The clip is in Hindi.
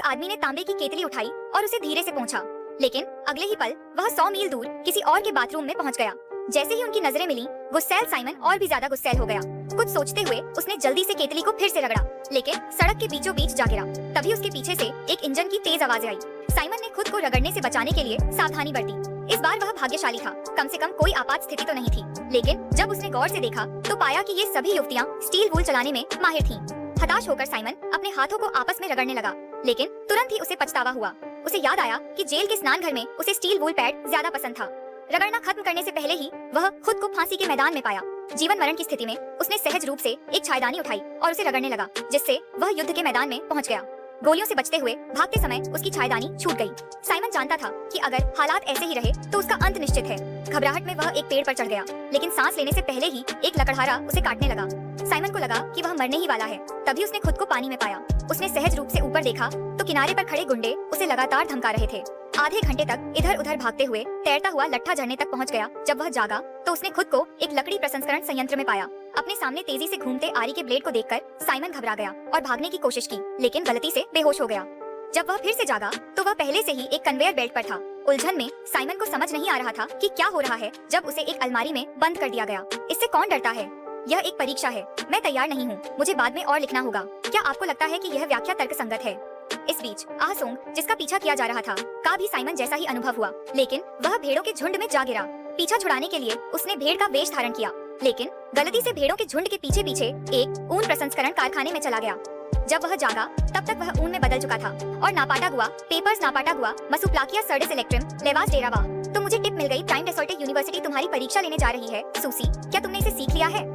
आदमी ने तांबे की केतली उठाई और उसे धीरे से पहुंचा, लेकिन अगले ही पल वह 100 मील दूर किसी और के बाथरूम में पहुंच गया। जैसे ही उनकी नजरें मिली, गुस्सैल साइमन और भी ज्यादा गुस्सैल हो गया। कुछ सोचते हुए उसने जल्दी से केतली को फिर से रगड़ा, लेकिन सड़क के बीचों बीच जा गिरा। तभी उसके पीछे से एक इंजन की तेज आवाज आई। साइमन ने खुद को रगड़ने से बचाने के लिए सावधानी बरती। इस बार वह भाग्यशाली था, कम से कम कोई आपात स्थिति तो नहीं थी। लेकिन जब उसने गौर से देखा तो पाया कि ये सभी युवतियां स्टील वूल चलाने में माहिर थीं। हताश होकर साइमन अपने हाथों को आपस में रगड़ने लगा, लेकिन तुरंत ही उसे पछतावा हुआ। उसे याद आया कि जेल के स्नान घर में उसे स्टील वूल पैड ज्यादा पसंद था। रगड़ना खत्म करने से पहले ही वह खुद को फांसी के मैदान में पाया। जीवन मरण की स्थिति में उसने सहज रूप से एक चायदानी उठाई और उसे रगड़ने लगा, जिससे वह युद्ध के मैदान में पहुंच गया। गोलियों से बचते हुए भागते समय उसकी चायदानी छूट गई। साइमन जानता था कि अगर हालात ऐसे ही रहे तो उसका अंत निश्चित है। घबराहट में वह एक पेड़ पर चढ़ गया, लेकिन सांस लेने से पहले ही एक लकड़हारा उसे काटने लगा। साइमन को लगा कि वह मरने ही वाला है। तभी उसने खुद को पानी में पाया। उसने सहज रूप से ऊपर देखा तो किनारे पर खड़े गुंडे उसे लगातार धमका रहे थे। आधे घंटे तक इधर उधर भागते हुए तैरता हुआ लट्ठा झरने तक पहुंच गया। जब वह जागा तो उसने खुद को एक लकड़ी प्रसंस्करण संयंत्र में पाया। अपने सामने तेजी से घूमते आरी के ब्लेड को देखकर साइमन घबरा गया और भागने की कोशिश की, लेकिन गलती से बेहोश हो गया। जब वह फिर से जागा तो वह पहले से ही एक कन्वेयर बेल्ट पर था। उलझन में साइमन को समझ नहीं आ रहा था कि क्या हो रहा है जब उसे एक अलमारी में बंद कर दिया गया। इससे कौन डरता है? यह एक परीक्षा है। मैं तैयार नहीं हूँ। मुझे बाद में और लिखना होगा। क्या आपको लगता है कि यह व्याख्या तर्कसंगत है? इस बीच आसोंग, जिसका पीछा किया जा रहा था, का भी साइमन जैसा ही अनुभव हुआ, लेकिन वह भेड़ों के झुंड में जा गिरा। पीछा छुड़ाने के लिए उसने भेड़ का वेश धारण किया, लेकिन गलती से भेड़ों के झुंड के पीछे पीछे एक ऊन प्रसंस्करण कारखाने में चला गया। जब वह जागा तब तक वह ऊन में बदल चुका था और नापाटा गुआ, पेपर्स नापाटा गुआ, मसुप्लाकिया सर्डिस इलेक्ट्रिम, लेवास डेरावा। तो मुझे टिप मिल गई। प्राइम डेसोल्टे यूनिवर्सिटी तुम्हारी परीक्षा लेने जा रही है। सूसी, क्या तुमने इसे सीख लिया है?